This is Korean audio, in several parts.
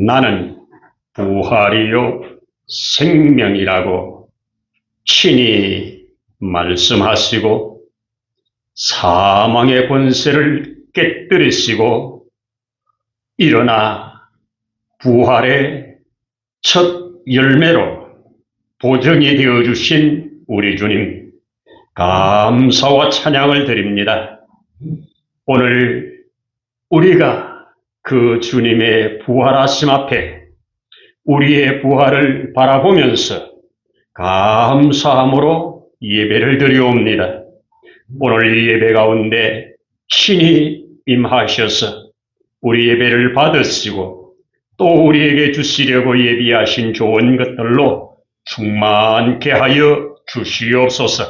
나는 부활이요 생명이라고 친히 말씀하시고 사망의 권세를 깨뜨리시고 일어나 부활의 첫 열매로 보정이 되어주신 우리 주님 감사와 찬양을 드립니다. 오늘 우리가 그 주님의 부활하심 앞에 우리의 부활을 바라보면서 감사함으로 예배를 드려옵니다. 오늘 이 예배 가운데 친히 임하셔서 우리 예배를 받으시고 또 우리에게 주시려고 예비하신 좋은 것들로 충만케 하여 주시옵소서.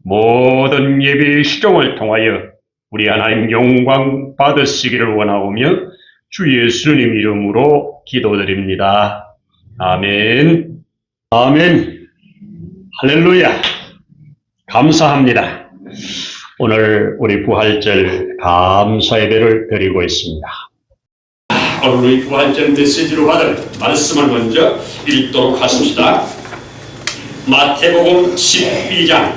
모든 예배의 시종을 통하여 우리 하나님 영광 받으시기를 원하오며 주 예수님 이름으로 기도드립니다. 아멘. 아멘. 할렐루야. 감사합니다. 오늘 우리 부활절 감사 예배를 드리고 있습니다. 오늘 우리 부활절 메시지로 받을 말씀을 먼저 읽도록 하십시다. 마태복음 12장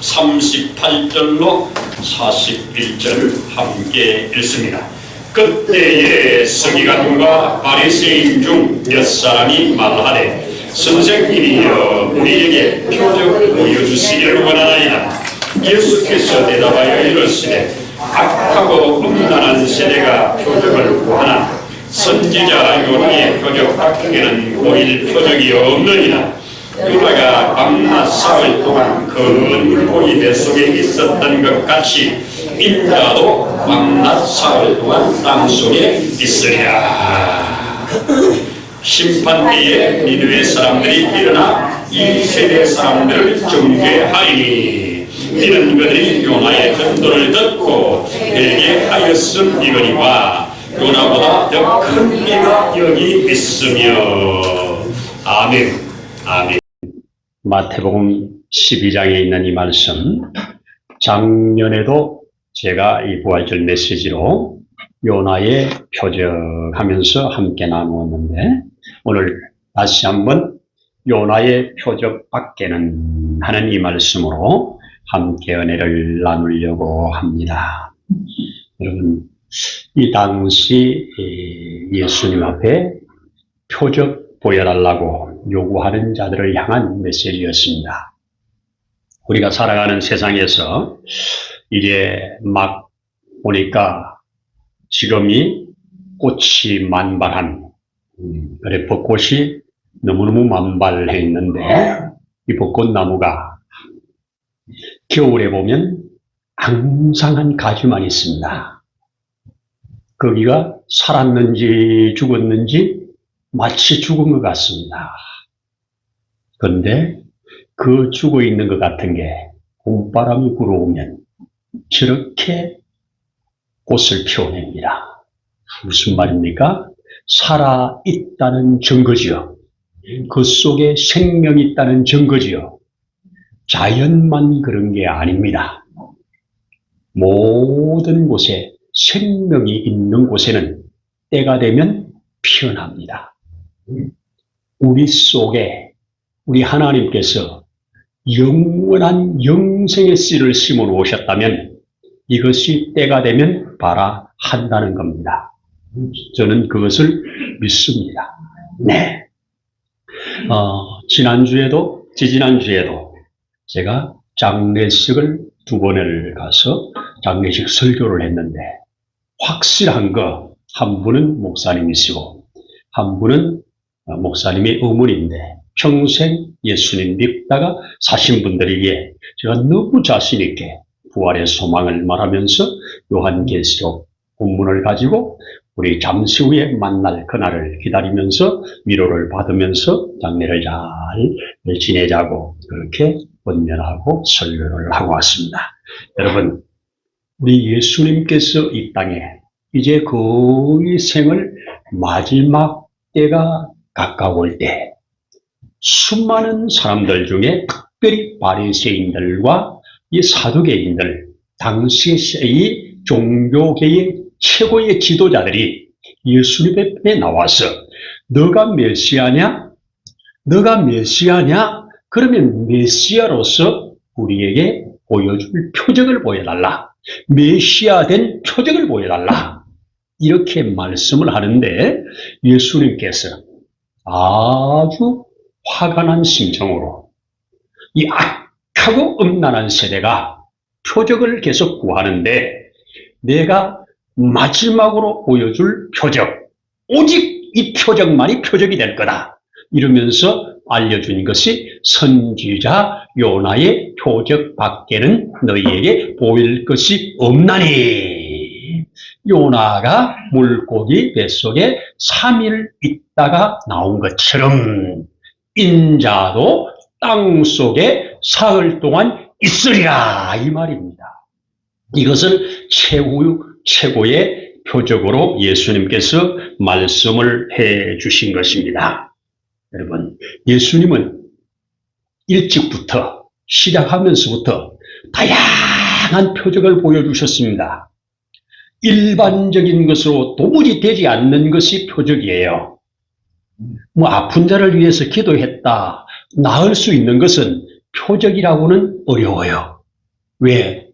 38절로 41절 함께 읽습니다. 그때에 서기관과 바리새인 중 몇 사람이 말하되 선생님이여 우리에게 표적 보여주시기를 원하나이다. 예수께서 대답하여 이르시되 악하고 음란한 세대가 표적을 구하나 선지자 요나의 표적 밖에는 보일 표적이 없느니라. 요나가 밤낮 사흘 동안 큰 물고기 뱃속에 있었던 것 같이 인자도 밤낮 사흘 동안 땅속에 있으리라. 심판때에 니느웨 사람들이 일어나 이 세대 사람들을 정죄하리니 이는 그들이 요나의 전도를 듣고 내게 하였음이거니와 요나보다 더 큰 이가 여기 있으며. 아멘. 아멘. 마태복음 12장에 있는 이 말씀, 작년에도 제가 이 부활절 메시지로 요나의 표적하면서 함께 나누었는데 오늘 다시 한번 요나의 표적 밖에는 하는 이 말씀으로 함께 은혜를 나누려고 합니다. 여러분, 이 당시 예수님 앞에 표적 보여달라고 요구하는 자들을 향한 메시지였습니다. 우리가 살아가는 세상에서 이제 막 보니까 지금이 꽃이 만발한, 그래 벚꽃이 너무너무 만발해 있는데 이 벚꽃나무가 겨울에 보면 항상 한 가지만 있습니다. 거기가 살았는지 죽었는지 마치 죽은 것 같습니다. 그런데 그 죽어 있는 것 같은 게 봄바람이 불어오면 저렇게 꽃을 피워냅니다. 무슨 말입니까? 살아있다는 증거지요. 그 속에 생명이 있다는 증거지요. 자연만 그런 게 아닙니다. 모든 곳에 생명이 있는 곳에는 때가 되면 피어납니다. 우리 속에 우리 하나님께서 영원한 영생의 씨를 심어 놓으셨다면 이것이 때가 되면 발화한다는 겁니다. 저는 그것을 믿습니다. 네. 지지난주에도 제가 장례식을 2번을 가서 장례식 설교를 했는데 확실한 거, 한 분은 목사님이시고 한 분은 목사님의 어머니인데 평생 예수님 믿다가 사신 분들에게 제가 너무 자신 있게 부활의 소망을 말하면서 요한계시록 본문을 가지고 우리 잠시 후에 만날 그날을 기다리면서 위로를 받으면서 장례를 잘 지내자고 그렇게 권면하고 설교를 하고 왔습니다. 여러분, 우리 예수님께서 이 땅에 이제 거의 생을 마지막 때가 가까울 때 수많은 사람들 중에 특별히 바리새인들과 이 사두개인들, 당시의 종교계의 최고의 지도자들이 예수님 앞에 나와서 너가 메시아냐? 너가 메시아냐? 그러면 메시아로서 우리에게 보여줄 표적을 보여달라. 메시아된 표적을 보여달라. 이렇게 말씀을 하는데 예수님께서 아주 화가 난 심정으로 이 악하고 음란한 세대가 표적을 계속 구하는데 내가 마지막으로 보여줄 표적, 오직 이 표적만이 표적이 될 거다. 이러면서 알려준 것이 선지자 요나의 표적 밖에는 너희에게 보일 것이 없나니. 요나가 물고기 뱃속에 3일 있다가 나온 것처럼 인자도 땅속에 사흘 동안 있으리라 이 말입니다. 이것을 최고의 표적으로 예수님께서 말씀을 해 주신 것입니다. 여러분, 예수님은 일찍부터 시작하면서부터 다양한 표적을 보여주셨습니다. 일반적인 것으로 도무지 되지 않는 것이 표적이에요. 아픈 자를 위해서 기도했다. 나을 수 있는 것은 표적이라고는 어려워요. 왜?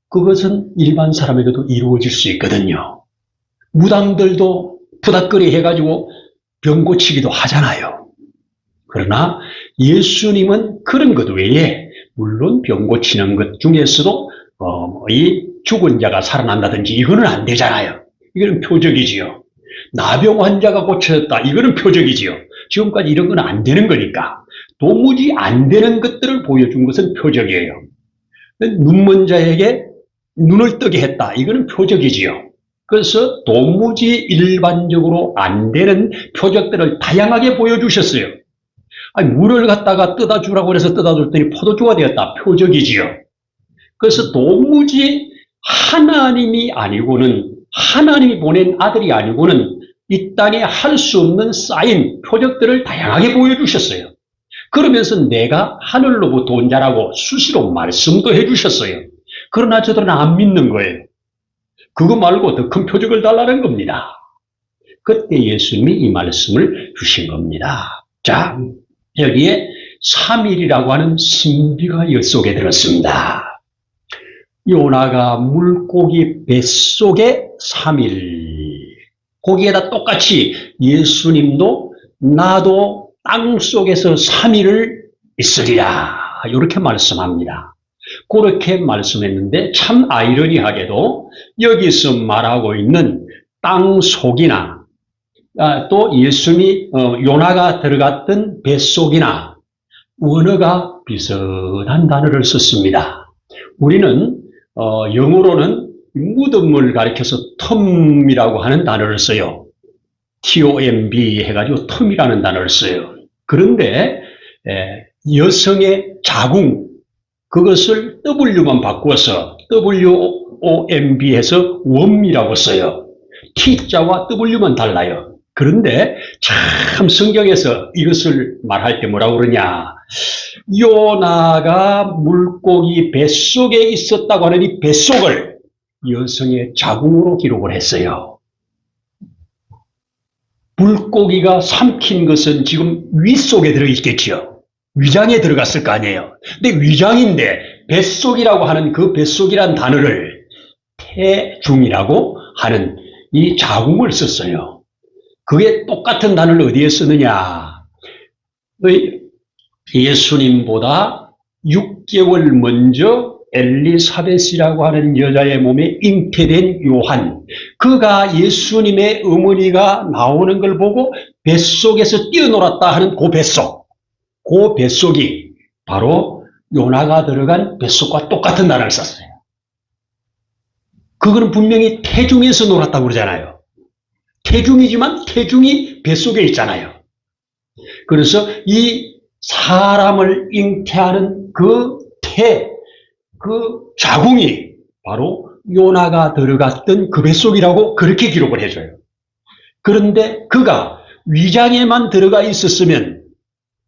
그것은 일반 사람에게도 이루어질 수 있거든요. 무당들도 부닥거리 해가지고 병 고치기도 하잖아요. 그러나 예수님은 그런 것 외에 물론 병 고치는 것 중에서도 이 죽은 자가 살아난다든지 이거는 안 되잖아요. 이거는 표적이지요. 나병 환자가 고쳐졌다. 이거는 표적이지요. 지금까지 이런 건 안 되는 거니까. 도무지 안 되는 것들을 보여준 것은 표적이에요. 눈먼 자에게 눈을 뜨게 했다. 이거는 표적이지요. 그래서 도무지 일반적으로 안 되는 표적들을 다양하게 보여주셨어요. 아니, 물을 갖다가 떠다 주라고 해서 떠다 줬더니 포도주가 되었다. 표적이지요. 그래서 도무지 하나님이 아니고는, 하나님이 보낸 아들이 아니고는 이 땅에 할 수 없는 사인, 표적들을 다양하게 보여주셨어요. 그러면서 내가 하늘로부터 온 자라고 수시로 말씀도 해주셨어요. 그러나 저들은 안 믿는 거예요. 그거 말고 더 큰 표적을 달라는 겁니다. 그때 예수님이 이 말씀을 주신 겁니다. 자, 여기에 3일이라고 하는 신비가 여 속에 들었습니다. 요나가 물고기 뱃속에 3일. 거기에다 똑같이 예수님도 나도 땅속에서 3일을 있으리라. 이렇게 말씀합니다. 그렇게 말씀했는데 참 아이러니하게도 여기서 말하고 있는 땅속이나 또 예수님이 요나가 들어갔던 뱃속이나 원어가 비슷한 단어를 썼습니다. 우리는 영어로는 무덤을 가리켜서 텀이라고 하는 단어를 써요. TOMB 해가지고 텀이라는 단어를 써요. 그런데 여성의 자궁 그것을 W만 바꾸어서 WOMB 해서 웜이라고 써요. T자와 W만 달라요. 그런데 참 성경에서 이것을 말할 때 뭐라고 그러냐. 요나가 물고기 뱃속에 있었다고 하는 이 뱃속을 여성의 자궁으로 기록을 했어요. 물고기가 삼킨 것은 지금 윗속에 들어있겠지요. 위장에 들어갔을 거 아니에요. 근데 위장인데 뱃속이라고 하는 그 뱃속이란 단어를 태중이라고 하는 이 자궁을 썼어요. 그게 똑같은 단어를 어디에 쓰느냐. 예수님보다 6개월 먼저 엘리사벳이라고 하는 여자의 몸에 잉태된 요한, 그가 예수님의 어머니가 나오는 걸 보고 뱃속에서 뛰어놀았다 하는 그 뱃속, 그 뱃속이 바로 요나가 들어간 뱃속과 똑같은 단어를 썼어요. 그거는 분명히 태중에서 놀았다고 그러잖아요. 태중이지만 태중이 뱃속에 있잖아요. 그래서 이 사람을 잉태하는 그 자궁이 바로 요나가 들어갔던 그 뱃속이라고 그렇게 기록을 해줘요. 그런데 그가 위장에만 들어가 있었으면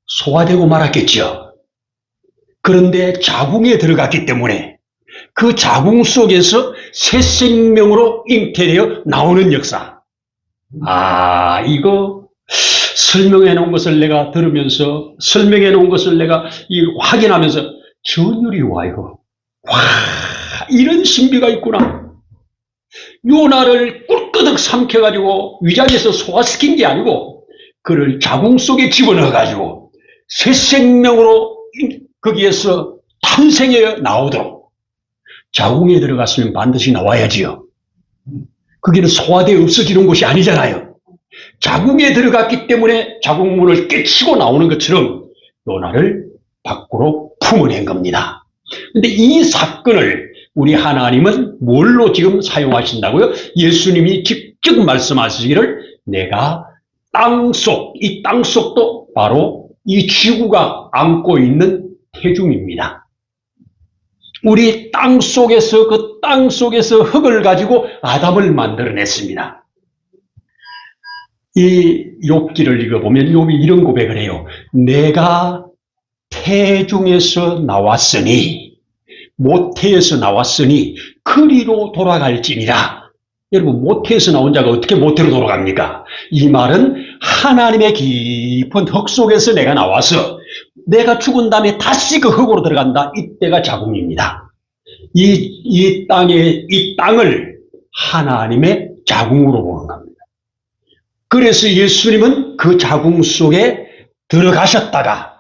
소화되고 말았겠죠. 그런데 자궁에 들어갔기 때문에 그 자궁 속에서 새 생명으로 잉태되어 나오는 역사. 이거 설명해 놓은 것을 내가 들으면서, 설명해 놓은 것을 내가 확인하면서 전율이 와요. 와, 이런 신비가 있구나. 요나를 꿀끄덕 삼켜가지고 위장에서 소화시킨 게 아니고 그를 자궁 속에 집어넣어가지고 새 생명으로 거기에서 탄생해 나오도록, 자궁에 들어갔으면 반드시 나와야지요. 거기는 소화되어 없어지는 곳이 아니잖아요. 자궁에 들어갔기 때문에 자궁문을 깨치고 나오는 것처럼 요나를 밖으로 품어낸 겁니다. 근데 이 사건을 우리 하나님은 뭘로 지금 사용하신다고요? 예수님이 직접 말씀하시기를 내가 땅속, 이 땅속도 바로 이 지구가 안고 있는 태중입니다. 우리 땅속에서, 그 땅속에서 흙을 가지고 아담을 만들어냈습니다. 이 욥기를 읽어보면 욥이 이런 고백을 해요. 내가 태중에서 나왔으니, 모태에서 나왔으니 그리로 돌아갈지니라. 여러분, 모태에서 나온 자가 어떻게 모태로 돌아갑니까? 이 말은 하나님의 깊은 흙 속에서 내가 나와서 내가 죽은 다음에 다시 그 흙으로 들어간다. 이때가 자궁입니다. 이 땅을 하나님의 자궁으로 보는 겁니다. 그래서 예수님은 그 자궁 속에 들어가셨다가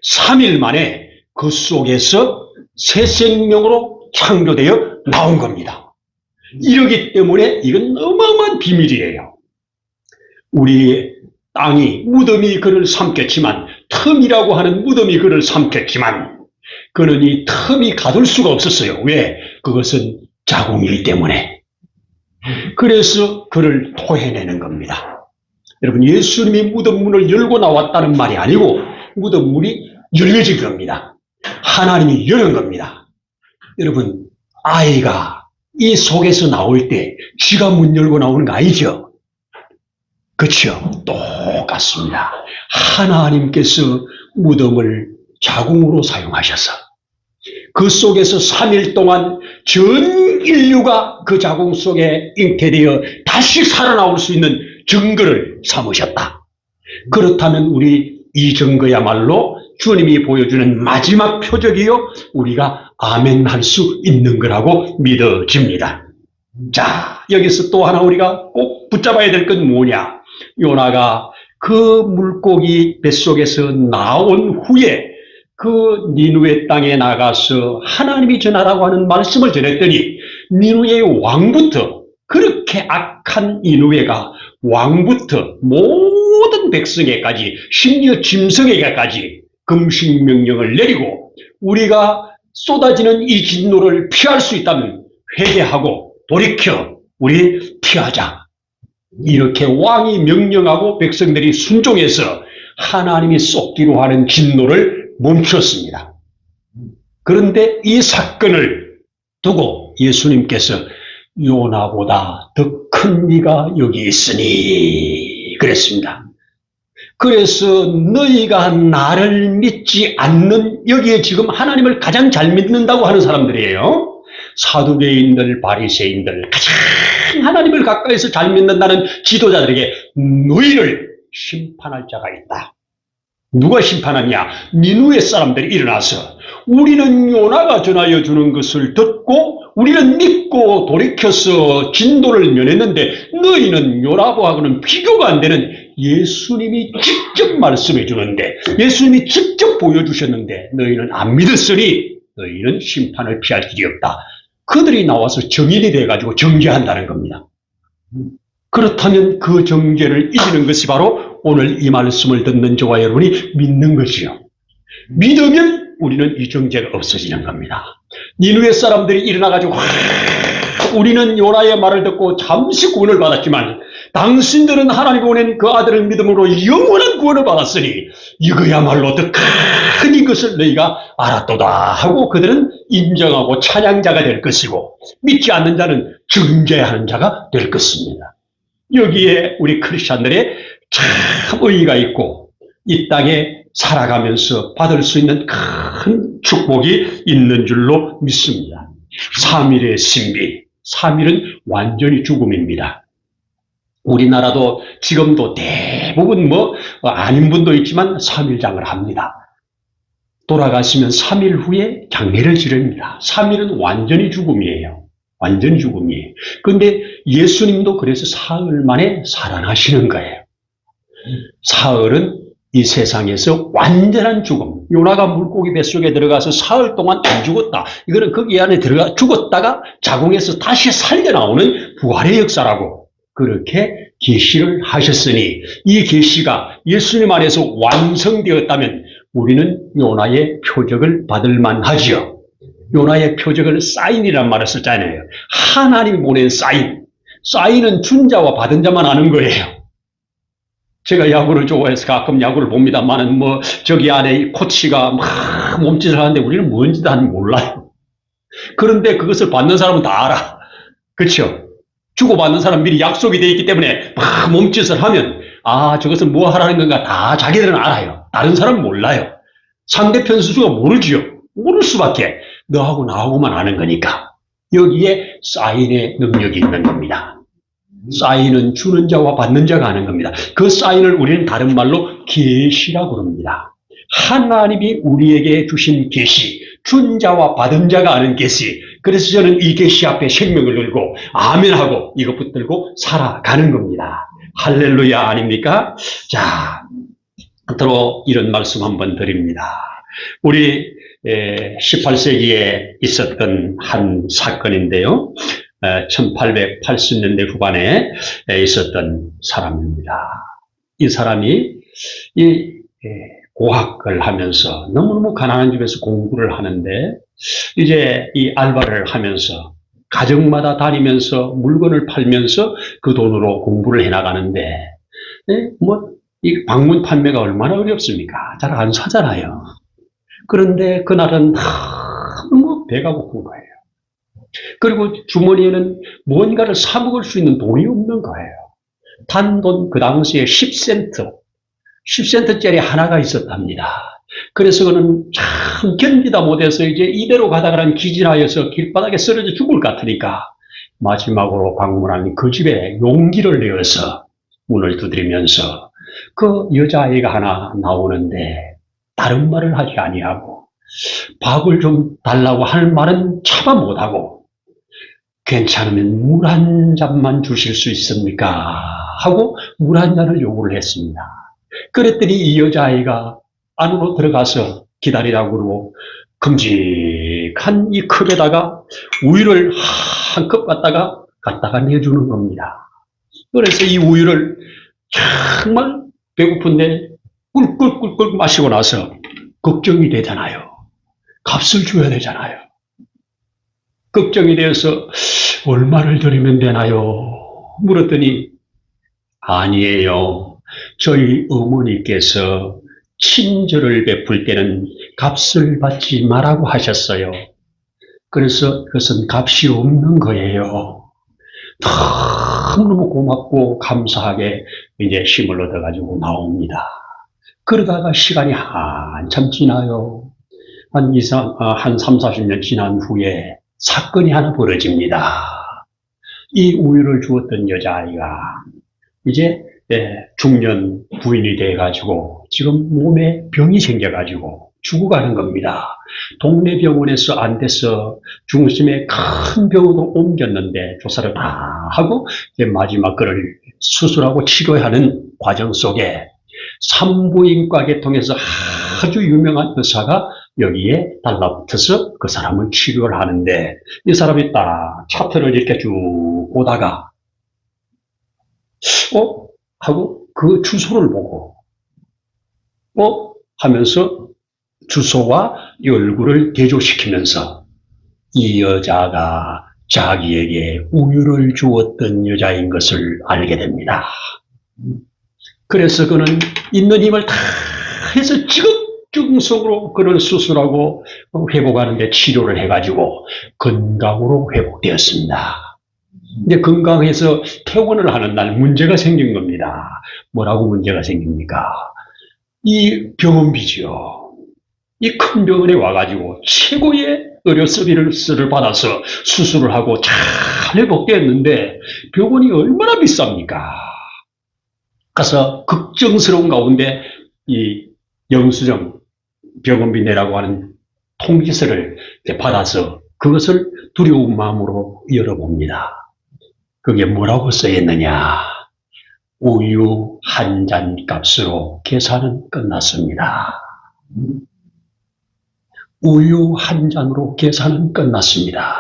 3일 만에 그 속에서 새 생명으로 창조되어 나온 겁니다. 이러기 때문에 이건 어마어마한 비밀이에요. 우리 땅이, 무덤이 그를 삼켰지만, 틈이라고 하는 무덤이 그를 삼켰지만 그는 이 틈이 가둘 수가 없었어요. 왜? 그것은 자궁이기 때문에. 그래서 그를 토해내는 겁니다. 여러분, 예수님이 무덤 문을 열고 나왔다는 말이 아니고 무덤 문이 열려진 겁니다. 하나님이 여는 겁니다. 여러분, 아이가 이 속에서 나올 때 쥐가 문 열고 나오는 거 아니죠? 그렇죠? 똑같습니다. 하나님께서 무덤을 자궁으로 사용하셔서 그 속에서 3일 동안 전 인류가 그 자궁 속에 잉태되어 다시 살아나올 수 있는 증거를 삼으셨다. 그렇다면 우리 이 증거야말로 주님이 보여주는 마지막 표적이요, 우리가 아멘할 수 있는 거라고 믿어집니다. 자, 여기서 또 하나 우리가 꼭 붙잡아야 될 건 뭐냐? 요나가 그 물고기 뱃속에서 나온 후에 그 니누의 땅에 나가서 하나님이 전하라고 하는 말씀을 전했더니 니누의 왕부터, 그렇게 악한 니누에가 왕부터 모든 백성에게까지, 심지어 짐승에게까지 금식 명령을 내리고 우리가 쏟아지는 이 진노를 피할 수 있다면 회개하고 돌이켜 우리 피하자. 이렇게 왕이 명령하고 백성들이 순종해서 하나님이 쏟기로 하는 진노를 멈췄습니다. 그런데 이 사건을 두고 예수님께서 요나보다 더 큰 이가 여기 있으니 그랬습니다. 그래서 너희가 나를 믿지 않는, 여기에 지금 하나님을 가장 잘 믿는다고 하는 사람들이에요. 사두개인들, 바리새인들, 가장 하나님을 가까이서 잘 믿는다는 지도자들에게 너희를 심판할 자가 있다. 누가 심판하냐? 니누의 사람들이 일어나서 우리는 요나가 전하여 주는 것을 듣고 우리는 믿고 돌이켜서 진도를 면했는데 너희는 요나하고는 비교가 안 되는 예수님이 직접 말씀해 주는데, 예수님이 직접 보여주셨는데 너희는 안 믿었으니 너희는 심판을 피할 길이 없다. 그들이 나와서 정인이 돼가지고 정죄한다는 겁니다. 그렇다면 그 정죄를 이기는 것이 바로 오늘 이 말씀을 듣는 저와 여러분이 믿는 것이요. 믿으면 우리는 이 정죄가 없어지는 겁니다. 니누의 사람들이 일어나가지고 우리는 요나의 말을 듣고 잠시 구원을 받았지만 당신들은 하나님이 보낸 그 아들을 믿음으로 영원한 구원을 받았으니 이거야말로 더 큰 이것을 너희가 알았도다 하고 그들은 인정하고 찬양자가 될 것이고 믿지 않는 자는 정죄하는 자가 될 것입니다. 여기에 우리 크리스찬들의 참 의의가 있고 이 땅에 살아가면서 받을 수 있는 큰 축복이 있는 줄로 믿습니다. 3일의 신비, 3일은 완전히 죽음입니다. 우리나라도 지금도 대부분 아닌 분도 있지만 3일장을 합니다. 돌아가시면 3일 후에 장례를 치릅니다. 3일은 완전히 죽음이에요. 완전히 죽음이에요. 그런데 예수님도 그래서 사흘 만에 살아나시는 거예요. 사흘은 이 세상에서 완전한 죽음. 요나가 물고기 뱃속에 들어가서 사흘 동안 안 죽었다. 이거는 거기 안에 들어가 죽었다가 자궁에서 다시 살려 나오는 부활의 역사라고 그렇게 계시를 하셨으니 이 계시가 예수님 안에서 완성되었다면 우리는 요나의 표적을 받을 만하지요. 요나의 표적을 사인이란 말을 썼잖아요. 하나님이 보낸 사인. 사인은 준 자와 받은 자만 아는 거예요. 제가 야구를 좋아해서 가끔 야구를 봅니다만은 저기 안에 코치가 막 몸짓을 하는데 우리는 뭔지도 몰라요. 그런데 그것을 받는 사람은 다 알아. 그렇죠? 주고받는 사람 미리 약속이 되어 있기 때문에 막 몸짓을 하면 저것은 뭐 하라는 건가 다 자기들은 알아요. 다른 사람은 몰라요. 상대편 선수가 모르지요. 모를 수밖에. 너하고 나하고만 아는 거니까. 여기에 사인의 능력이 있는 겁니다. 사인은 주는 자와 받는 자가 아는 겁니다. 그 사인을 우리는 다른 말로 계시라고 그럽니다. 하나님이 우리에게 주신 계시, 준 자와 받은 자가 아는 계시. 그래서 저는 이 계시 앞에 생명을 걸고 아멘하고 이것 붙들고 살아가는 겁니다. 할렐루야 아닙니까? 자, 끝으로 이런 말씀 한번 드립니다. 우리 18세기에 있었던 한 사건인데요. 1880년대 후반에 있었던 사람입니다. 이 사람이 고학을 하면서 너무너무 가난한 집에서 공부를 하는데 이제 이 알바를 하면서 가정마다 다니면서 물건을 팔면서 그 돈으로 공부를 해나가는데 이 방문 판매가 얼마나 어렵습니까? 잘 안 사잖아요. 그런데 그날은 너무 배가 고픈 거예요. 그리고 주머니에는 뭔가를 사 먹을 수 있는 돈이 없는 거예요. 단돈 그 당시에 10센트짜리 하나가 있었답니다. 그래서 그는 참 견디다 못해서 이제 이대로 가다가는 기진하여서 길바닥에 쓰러져 죽을 것 같으니까 마지막으로 방문한 그 집에 용기를 내어서 문을 두드리면서 그 여자아이가 하나 나오는데 다른 말을 하지 아니하고 밥을 좀 달라고 할 말은 차마 못하고 괜찮으면 물 한 잔만 주실 수 있습니까? 하고 물 한 잔을 요구를 했습니다. 그랬더니 이 여자아이가 안으로 들어가서 기다리라고 그러고 큼직한 이 컵에다가 우유를 한 컵 갖다가 내주는 겁니다. 그래서 이 우유를 정말 배고픈데 꿀꿀꿀꿀 마시고 나서 걱정이 되잖아요. 값을 줘야 되잖아요. 걱정이 되어서 얼마를 드리면 되나요? 물었더니 아니에요. 저희 어머니께서 친절을 베풀 때는 값을 받지 말라고 하셨어요. 그래서 그것은 값이 없는 거예요. 너무너무 고맙고 감사하게 이제 힘을 얻어가지고 나옵니다. 그러다가 시간이 한참 지나요. 한 3, 40년 지난 후에 사건이 하나 벌어집니다. 이 우유를 주었던 여자아이가 이제 중년 부인이 돼가지고 지금 몸에 병이 생겨가지고 죽어가는 겁니다. 동네 병원에서 안 돼서 중심에 큰 병으로 옮겼는데 조사를 다 하고 이제 마지막 그를 수술하고 치료하는 과정 속에 산부인과 계통에서 아주 유명한 의사가 여기에 달라붙어서 그 사람을 치료를 하는데 이 사람이 딱 차트를 이렇게 쭉 보다가 하고 그 주소를 보고 하면서 주소와 이 얼굴을 대조시키면서 이 여자가 자기에게 우유를 주었던 여자인 것을 알게 됩니다. 그래서 그는 있는 힘을 다 해서 지극정성으로 그를 수술하고 회복하는 데 치료를 해가지고 건강으로 회복되었습니다. 근데 건강해서 퇴원을 하는 날 문제가 생긴 겁니다. 뭐라고 문제가 생깁니까? 이 병원비죠. 이 큰 병원에 와가지고 최고의 의료 서비스를 받아서 수술을 하고 잘 회복됐는데 병원이 얼마나 비쌉니까? 가서 걱정스러운 가운데 이 영수증 병원비 내라고 하는 통지서를 받아서 그것을 두려운 마음으로 열어봅니다. 그게 뭐라고 써있느냐? 우유 한 잔 값으로 계산은 끝났습니다. 우유 한 잔으로 계산은 끝났습니다.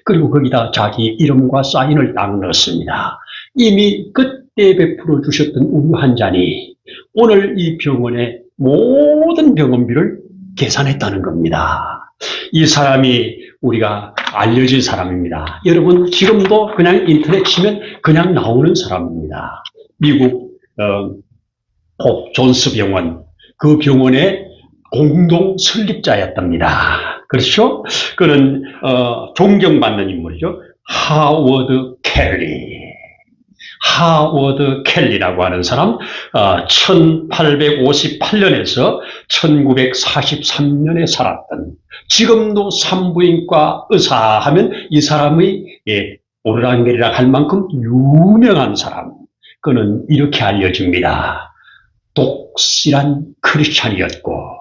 그리고 거기다 자기 이름과 사인을 딱 넣었습니다. 이미 그때 베풀어 주셨던 우유 한 잔이 오늘 이 병원의 모든 병원비를 계산했다는 겁니다. 이 사람이 우리가 알려진 사람입니다. 여러분 지금도 그냥 인터넷 치면 그냥 나오는 사람입니다. 미국 홉 존스 병원, 그 병원의 공동 설립자였답니다. 그렇죠? 그는 존경받는 인물이죠. 하워드 켈리라고 하는 사람, 1858년에서 1943년에 살았던, 지금도 산부인과 의사 하면 이 사람의 오르락내리락 할 만큼 유명한 사람. 그는 이렇게 알려집니다. 독실한 크리스찬이었고,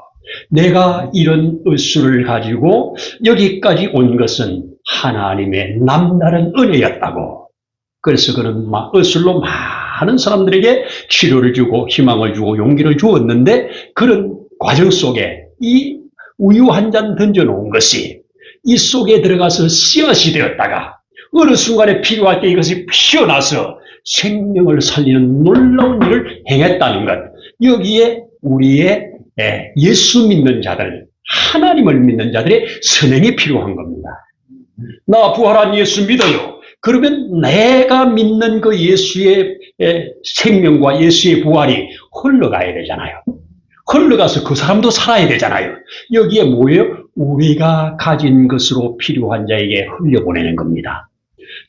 내가 이런 의술을 가지고 여기까지 온 것은 하나님의 남다른 은혜였다고. 그래서 그는 의술로 많은 사람들에게 치료를 주고 희망을 주고 용기를 주었는데, 그런 과정 속에 이 우유 한 잔 던져놓은 것이 이 속에 들어가서 씨앗이 되었다가 어느 순간에 필요할 때 이것이 피어나서 생명을 살리는 놀라운 일을 행했다는 것. 여기에 우리의 예수 믿는 자들, 하나님을 믿는 자들의 선행이 필요한 겁니다. 나 부활한 예수 믿어요. 그러면 내가 믿는 그 예수의 생명과 예수의 부활이 흘러가야 되잖아요. 흘러가서 그 사람도 살아야 되잖아요. 여기에 뭐예요? 우리가 가진 것으로 필요한 자에게 흘려보내는 겁니다.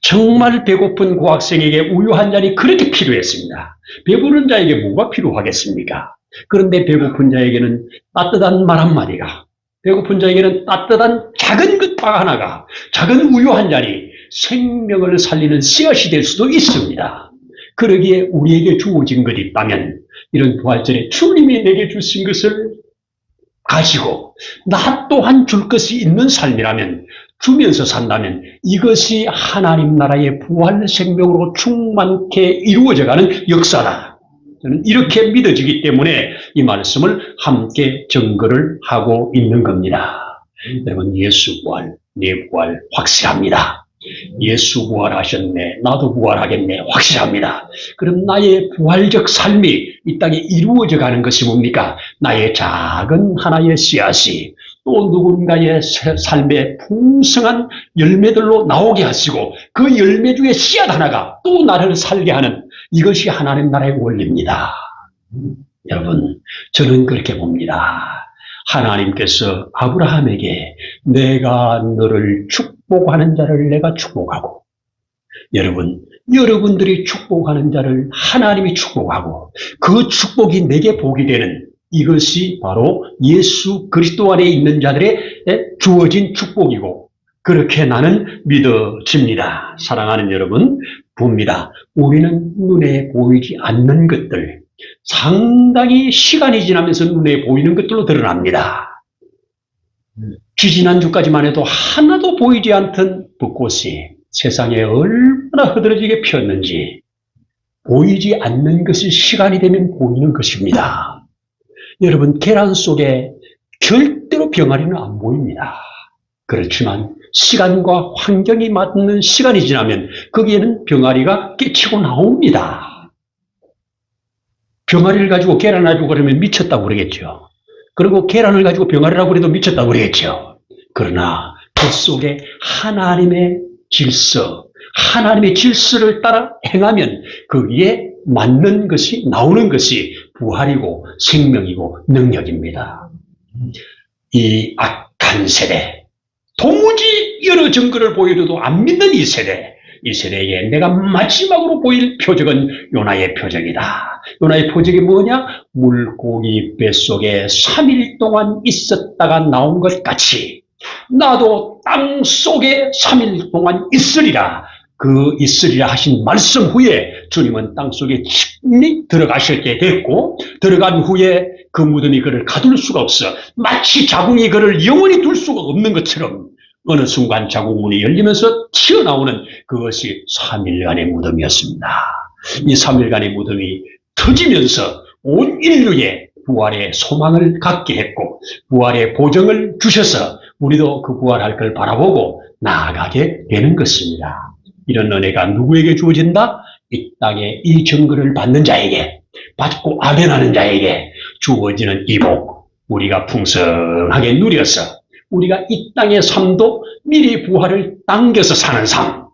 정말 배고픈 고학생에게 우유 한 잔이 그렇게 필요했습니다. 배부른 자에게 뭐가 필요하겠습니까? 그런데 배고픈 자에게는 따뜻한 말 한마디가, 배고픈 자에게는 따뜻한 작은 것방 하나가, 작은 우유 한 잔이 생명을 살리는 씨앗이 될 수도 있습니다. 그러기에 우리에게 주어진 것이 있다면 이런 부활절에 주님이 내게 주신 것을 가지고 나 또한 줄 것이 있는 삶이라면, 주면서 산다면 이것이 하나님 나라의 부활 생명으로 충만케 이루어져가는 역사다. 저는 이렇게 믿어지기 때문에 이 말씀을 함께 증거를 하고 있는 겁니다. 여러분, 예수 부활, 내 부활 확실합니다. 예수 부활하셨네, 나도 부활하겠네, 확실합니다. 그럼 나의 부활적 삶이 이 땅에 이루어져 가는 것이 뭡니까? 나의 작은 하나의 씨앗이 또 누군가의 삶의 풍성한 열매들로 나오게 하시고, 그 열매 중에 씨앗 하나가 또 나를 살게 하는, 이것이 하나님 나라의 원리입니다. 여러분, 저는 그렇게 봅니다. 하나님께서 아브라함에게 내가 너를 축복하는 자를 내가 축복하고, 여러분들이 축복하는 자를 하나님이 축복하고, 그 축복이 내게 복이 되는, 이것이 바로 예수 그리스도 안에 있는 자들의 주어진 축복이고, 그렇게 나는 믿어집니다. 사랑하는 여러분, 봅니다. 우리는 눈에 보이지 않는 것들, 상당히 시간이 지나면서 눈에 보이는 것들로 드러납니다. 지지난주까지만 해도 하나도 보이지 않던 벚꽃이 세상에 얼마나 흐드러지게 피었는지, 보이지 않는 것이 시간이 되면 보이는 것입니다. 여러분, 계란 속에 절대로 병아리는 안 보입니다. 그렇지만 시간과 환경이 맞는 시간이 지나면 거기에는 병아리가 깨치고 나옵니다. 병아리를 가지고 계란을 가지고 그러면 미쳤다고 그러겠죠. 그리고 계란을 가지고 병아리라고 그래도 미쳤다고 그러겠죠. 그러나 그 속에 하나님의 질서, 하나님의 질서를 따라 행하면 거기에 맞는 것이 나오는 것이 부활이고 생명이고 능력입니다. 이 악한 세대, 도무지 여러 증거를 보여줘도 안 믿는 이 세대에 내가 마지막으로 보일 표적은 요나의 표적이다. 요나의 표적이 뭐냐? 물고기 뱃속에 3일 동안 있었다가 나온 것 같이 나도 땅 속에 3일 동안 있으리라. 그 있으리라 하신 말씀 후에 주님은 땅속에 친히 들어가셨게 됐고, 들어간 후에 그 무덤이 그를 가둘 수가 없어 마치 자궁이 그를 영원히 둘 수가 없는 것처럼 어느 순간 자궁문이 열리면서 튀어나오는 그것이 3일간의 무덤이었습니다. 이 3일간의 무덤이 터지면서 온 인류의 부활의 소망을 갖게 했고, 부활의 보정을 주셔서 우리도 그 부활할 걸 바라보고 나아가게 되는 것입니다. 이런 은혜가 누구에게 주어진다? 이 땅에 이 증거를 받는 자에게, 받고 아멘하는 자에게 주어지는 이 복, 우리가 풍성하게 누려서 우리가 이 땅의 삶도 미리 부활을 당겨서 사는 삶,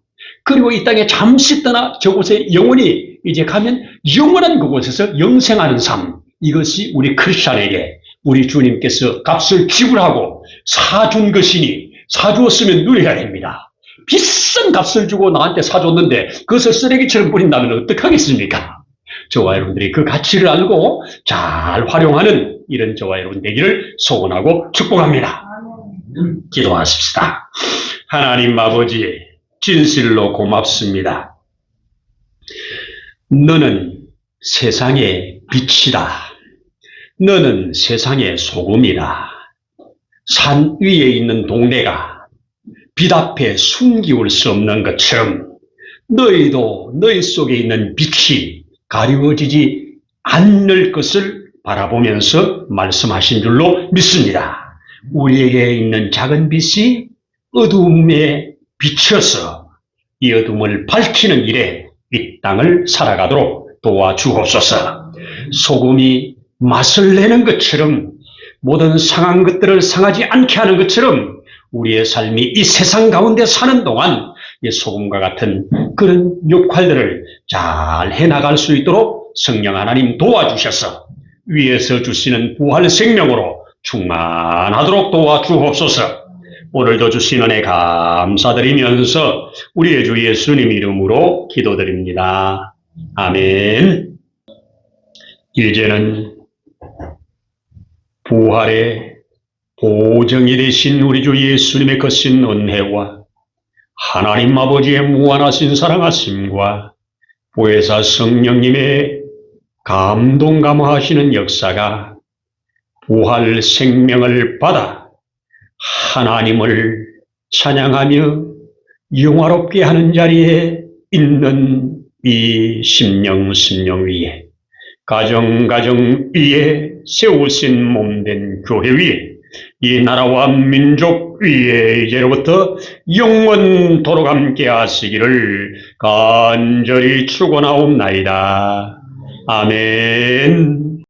그리고 이 땅에 잠시 떠나 저곳에 영원히 이제 가면 영원한 그곳에서 영생하는 삶, 이것이 우리 크리스찬에게 우리 주님께서 값을 지불하고 사준 것이니 사주었으면 누려야 됩니다. 비싼 값을 주고 나한테 사줬는데 그것을 쓰레기처럼 뿌린다면 어떡하겠습니까? 저와 여러분들이 그 가치를 알고 잘 활용하는 이런 저와 여러분 되기를 소원하고 축복합니다. 기도하십시다. 하나님 아버지, 진실로 고맙습니다. 너는 세상의 빛이다. 너는 세상의 소금이다. 산 위에 있는 동네가 빛 앞에 숨기울 수 없는 것처럼 너희도 너희 속에 있는 빛이 가리워지지 않을 것을 바라보면서 말씀하신 줄로 믿습니다. 우리에게 있는 작은 빛이 어두움에 비쳐서 이 어둠을 밝히는 일에 이 땅을 살아가도록 도와주옵소서. 소금이 맛을 내는 것처럼, 모든 상한 것들을 상하지 않게 하는 것처럼 우리의 삶이 이 세상 가운데 사는 동안 이 소금과 같은 그런 역할들을 잘 해나갈 수 있도록 성령 하나님 도와주셔서 위에서 주시는 부활 생명으로 충만하도록 도와주옵소서. 오늘도 주신 은혜 감사드리면서 우리의 주 예수님 이름으로 기도드립니다. 아멘. 이제는 부활의 보정이 되신 우리 주 예수님의 거신 은혜와 하나님 아버지의 무한하신 사랑하심과 보혜사 성령님의 감동 감화하시는 역사가 부활 생명을 받아 하나님을 찬양하며 영화롭게 하는 자리에 있는 이 심령 위에, 가정 위에 세우신 몸된 교회 위에, 이 나라와 민족 위에 이제로부터 영원토록 함께 하시기를 간절히 축원하옵나이다. 아멘.